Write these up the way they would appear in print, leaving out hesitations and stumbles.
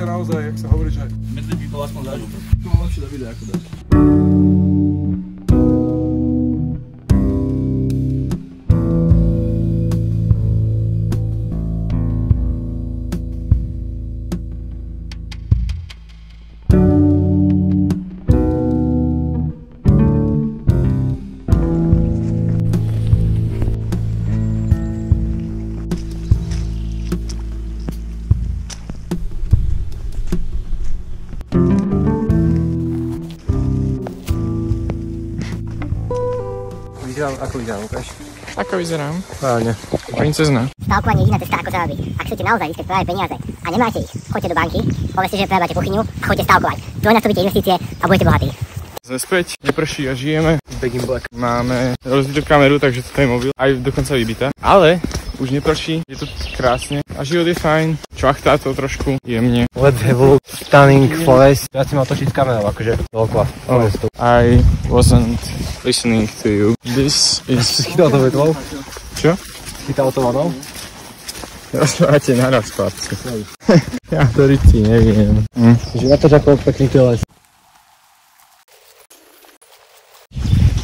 Naozaj, jak sa hovorí, že medzi by bol aspoň zážutok. to má lepšie Davide ako dať. Ako vyzerám, ukáž? Ako vyzerám? Právne. Princezna. Stávkovanie je jediná cesta, ako sa robí. Ak chcete naozaj získať práve peniaze a nemáte ich, choďte do banky, povedzte, že prerábate kuchyňu a choďte stávkovať. Dvojnásobíte investície a budete bohatí. Sme späť, neprší a žijeme. Back in black. Máme rozbitú kameru, takže toto je mobil. Aj dokonca vybitá. Ale už neprší, je tu krásne. A život je fajn. Čvachtá to trošku jemne. Let's have a look. Stunning forest. Ja si mal točiť s kamerou, akože veľká forestu. I wasn't listening to you. This is... Chytal to vetvou? Čo? Chytal to vanou? Rozprávate naraz, chlapci. Ja to rici neviem. Že na to ako pekný teles.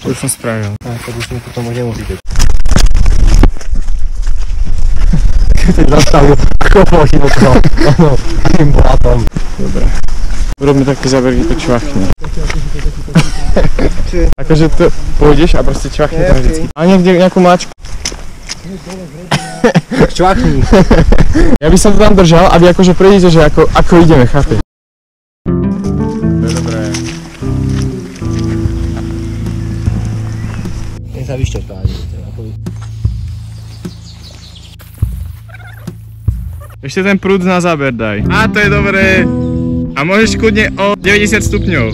To už som spravil. A tak už mi to tomu nemusíte. Keď si zastavil, kopol si do toho, tým blátom. Dobre. Urobme také zábery, to čvachne. Akože to pôjdeš a proste čvachne tam vždycky. A niekde nejakú máčku. Čvachni. Ja by som to tam držal, aby akože prejdete, že ako ideme, chápeš? To je dobré. Ten sa vyšťačká. Ešte ten prúd na záber daj. Á, to je dobré. A môžeš kľudne o 90 stupňov.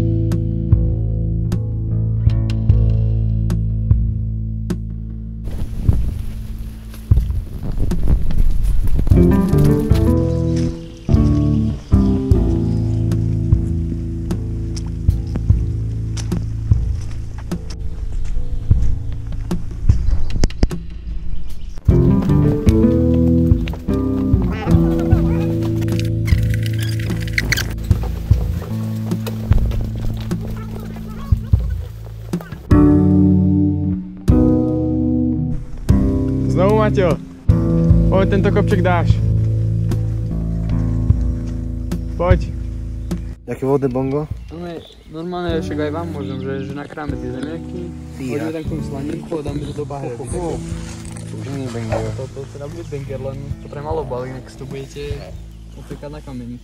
Znovu, Maťo. Poď, tento kopček dáš. Poď. Jaký vodné bongo? Normálne však aj vám môžem, že nakráme tie zemiaky, hodíme tam k tomu slaninku a dáme to do bahre. Už nie je banger. To teda bude banger, len to pre malo balík, ak si to budete opekať na kameni.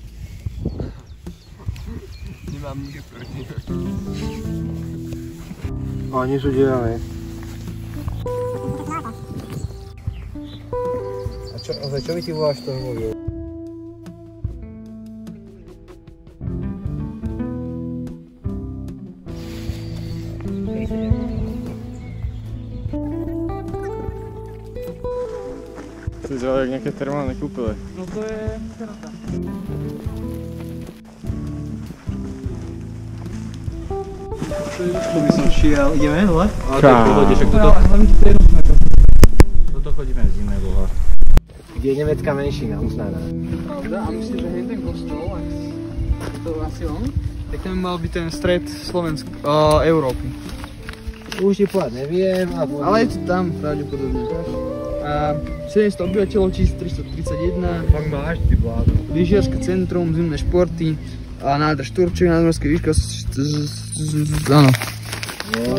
Nemám nič proti. Oni sú deravé. A čo by ti voláš toho mobil? To vyzerá jak nejaké termálne kúpele. No to je krata. Tu by som šiel, ideme dole? Ale to je v pohode, však toto... Toto chodíme z iného boha. Kde je nemecká menšina, uznaná. Pravda? A myslím, že je ten kostol, to asi on, tak tam mal byť ten stred Európy. Už ti povedať neviem. Ale je to tam pravdepodobne. A 700 obyvateľov, 1331. Fakt máš, ty bládo. Lyžiarske centrum, zimné športy a nádrž Turček, nadmorské výška, áno. No,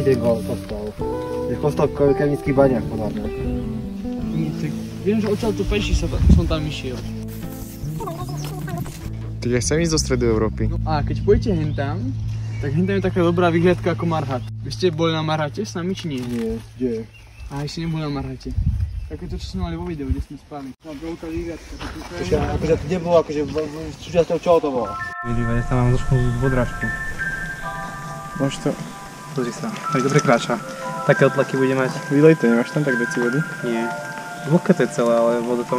nie je kostal. Je kostal v Kevnických baniach, podľa mňa. Viem, že odtiaľ tu peši som tam išiel. Tak ja chcem ísť do stredu Európy. No a keď pôjdete hentam, tak hentam je taká dobrá výhľadka ako Marhat. Vy ste boli na Marhate s nami, či nie? Nie, kde? A ešte neboli na Marhate. Také to, čo sme mali vo videu, kde sme spali. No, veľká výhľadka. Akože to nebolo, akože súčasťou čoho to bolo? Vidíme, ja tam mám trošku vodražku. Máš to? Pozri sa, tak dobre kráča. Také otlaky bude mať. Vylej to, nemáš tam tak deci vody? Nie. Vlhké to je celé, ale voda tam...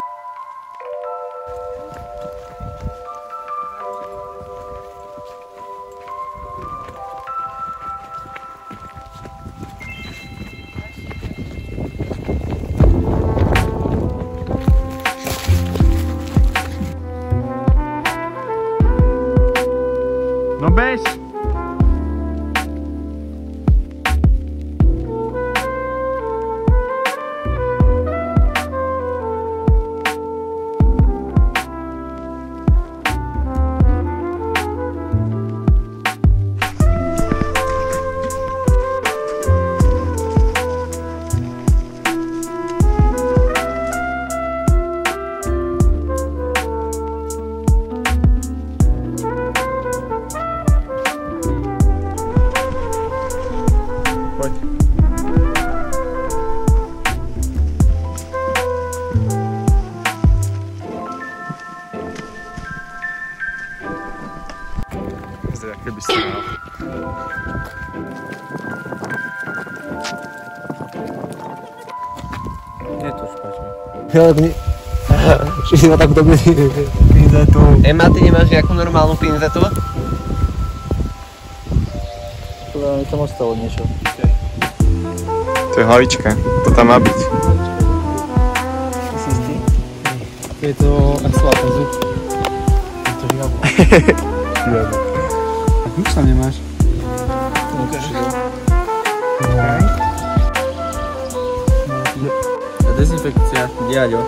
No bež! Keby si mal. Nie to špačne. Všetci ma tak dobre pinzetu. Ema, ty nemáš nejakú normálnu pinzetu? To tam ostalo niečo. To je hlavička, to tam má byť. To je to axelátor zub. To je žigabo. Nič tam nemáš. Dezinfekcia, diaďo.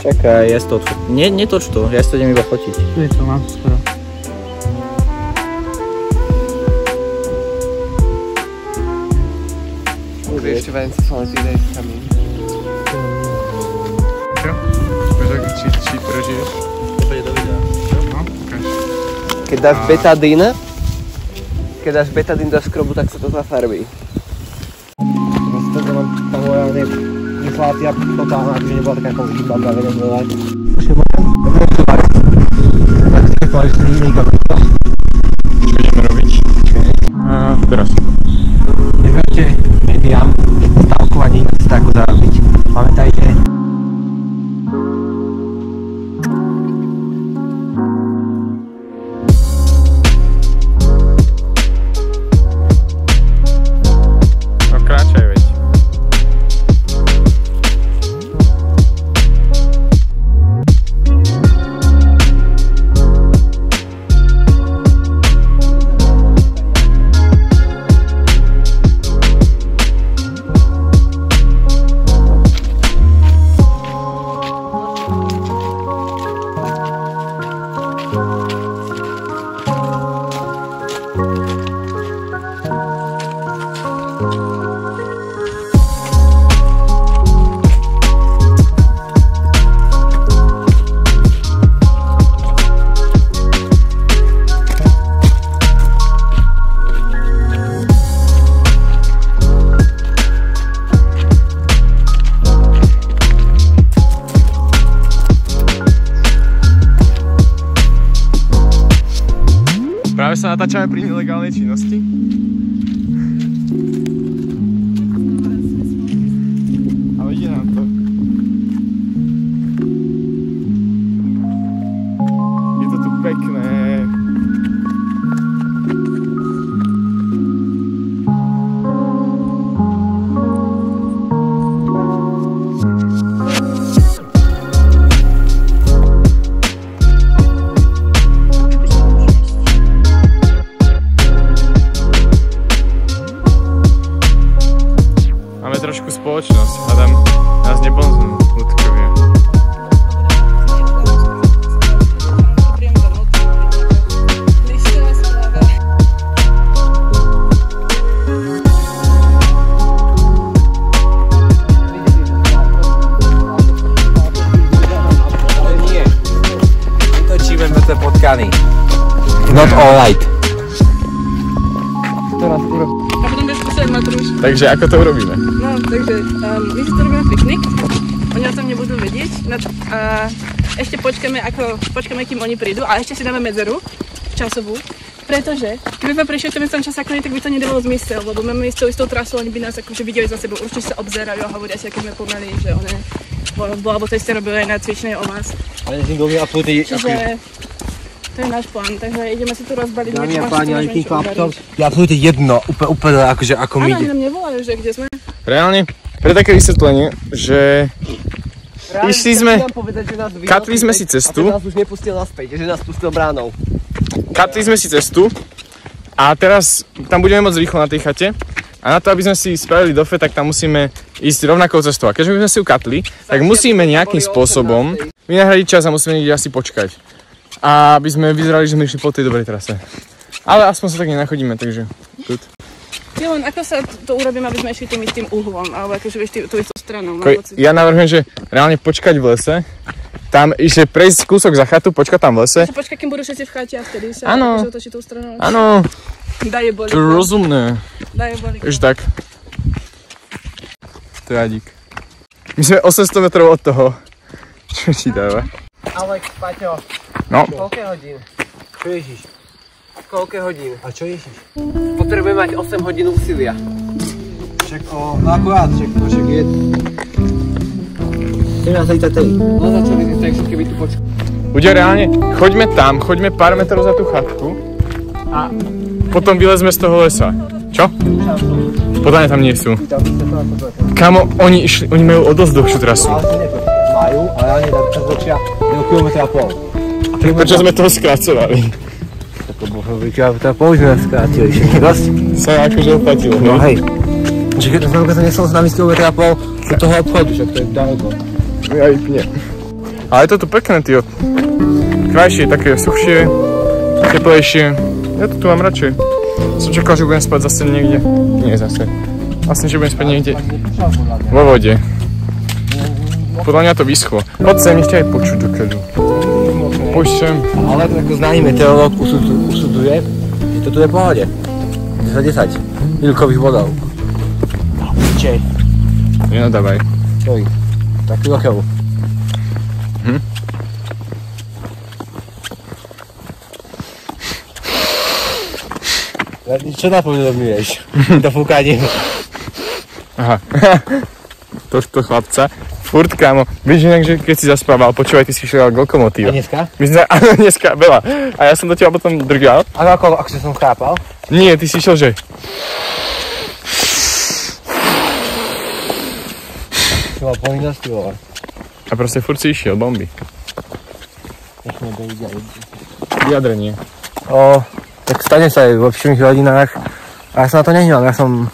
Čakaj, ja si to odfoť. Netoč to, ja si to idem iba fotiť. Tu je to, mám to skoro. Ešte veľmi sa len týdej s kamín. Čo? Či prežiješ? Pôjde do videa. No, ukáž. Keď dáš betadín do skrobu, tak sa to zafarbí. To mám tam moja inflácia totálna, akože nebola taká ako hýbavá, vedem dole. Už je môžem? Tak si povedal, že to nie je kapita. Čo ideme robiť? Teraz. Neberte médiám stavkovanie, tak ako zarobiť. Pamätajte. No kráčaj, veď. Práve sa natáčame pri nelegálnej činnosti. Ale ide nám to. Je to tu pekné. funny. Not alright. A potom budeš posledať matruš. Takže ako to urobíme? No, takže my si to robíme piknik. Oni o tom nebudú vedieť. A ešte počkáme, kým oni prídu. A ešte si dáme medzeru časovú. Pretože, keby sme prišli v tom čase, tak by to nedávalo zmysel, lebo máme istou trasou, oni by nás akože videli za sebou, určite sa obzerajú a hovoria si, aké sme pomalí, že one alebo to ste robili aj na cvičnej o vás. Čiže to je náš plán, takže ideme si tu rozbaliť. Dámy a páni, ale tým chlapcom je absolútne jedno, úplne akože ako my. Áno, oni nám nevolajú, že kde sme. Reálne, pre také vysvetlenie, že išli sme, katli sme si cestu. A nás už nepustil naspäť, že nás pustil bránou. Katli sme si cestu a teraz tam budeme môcť rýchlo na tej chate a na to, aby sme si spravili dofe, tak tam musíme ísť rovnakou cestou. A keďže sme si ju katli, tak musíme nejakým spôsobom vynahradiť čas a musíme niekde asi počkať. A aby sme vyzerali, že sme išli po tej dobrej trase. Ale aspoň sa tak nenachodíme, takže good. Jo, len ako sa to urobím, aby sme išli tým istým uhlom, alebo akože vieš tú istou stranou. Ja navrhujem, že reálne počkať v lese. Tam ešte prejsť kúsok za chatu, počkať tam v lese. Počkať, kým budú všetci v chate a vtedy sa akože otočí tou stranou. Áno. Daje bolík. To je rozumné. Daje bolík. Už tak. To je Adík. My sme 800 metrov od toho. Čo ti dáva? Alex, Paťo. No. Koľko hodín? Čo ježíš? Koľko hodín? A čo ježíš? Potrebujeme mať 8 hodín úsilia. Však no akurát, však je... 13:33. No začali sme tak, keby tu počkali. Ľudia, reálne, choďme pár metrov za tú chatku a potom vylezme z toho lesa. Čo? Podľa mňa tam nie sú. Kamo, oni majú o dosť dlhšiu trasu. Majú, ale oni tam točia 1,5 kilometra. Tak prečo sme toho skracovali? Tak to bolo kilometra pol, sme skrátili všetky dosť. Sa akože oplatilo, no hej. Čiže keď som nesol s nami z kilometra pol do toho obchodu, však to je ďaleko. Ja vypne. Ale je to tu pekné, tío. Krajšie, také suchšie, teplejšie. Ja to tu mám radšej. Som čakal, že budem spať zase niekde. Nie zase. Vlastne, že budem spať niekde vo vode. Podľa mňa to vyschlo. Poď sem, ešte aj počuť do keľu. Poď sem. Ale ako známy meteorológ usuduje, že toto je v pohode. 10 Ilkových bodov. Čej. Nenadávaj. Čoj. Taký rokov. Čo napodobňuješ? To fúkanie. Aha. Tohto chlapca. Furt, kámo. Vieš inak, že keď si zaspával, počúvaj, ty si šiel k lokomotíve. A dneska? Áno, dneska, veľa. A ja som do teba potom drgal. A ako som chápal? Nie, ty si šiel, že... Čo mal povinnosti, vole. A proste furt si išiel, bomby. Vyjadrenie. Tak stane sa aj vo všimých hodinách. A ja som na to nehňal, ja som...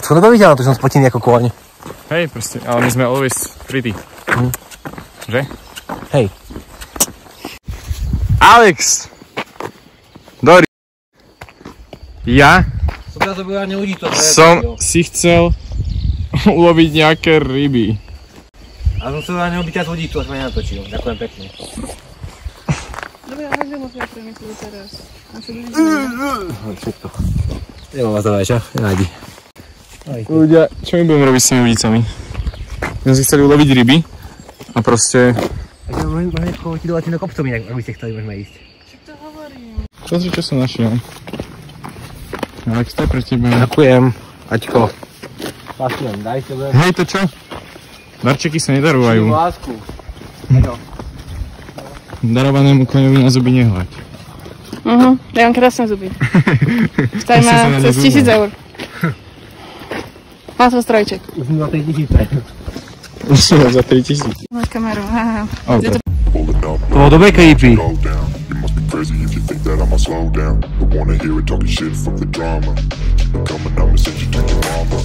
Skôr to videl, to som spotený ako kôň. Hej, proste, ale my sme always pretty. Že? Hej. Alex! Dori. Ja som si chcel uloviť nejaké ryby. A som sa neobyťať ľudí, tu sme nenatočil. Ďakujem pekne. Dobre, ale kde môžeme premyslieť teraz? Všetko. Nemám vás dobre, čo? Nenájdi. Ľudia, čo my budeme robiť s tými udicami? My sme si chceli uloviť ryby a proste... Takže môžeme ti dovať tým kopcom inak, ak by ste chceli, môžeme ísť. Však to hovorím. Pozri, čo som našiel. Alex, to je pre teba. Ďakujem, Aťko. Pasujem, daj tebe. Hej, to čo? Darčeky sa nedarúvajú. Lásku. Darovanému koňovi na zuby nehľaď. Ja mám krásne zuby. Staj ma cez 1000 eur. Má to strojček. Už som za 3000. Už som za 3000. Máš kameru, aha. Okay. To bolo dobre creepy. Crazy if you think that I'ma slow down. Don't wanna hear it talking shit from the drama. Coming up and send you to your mama.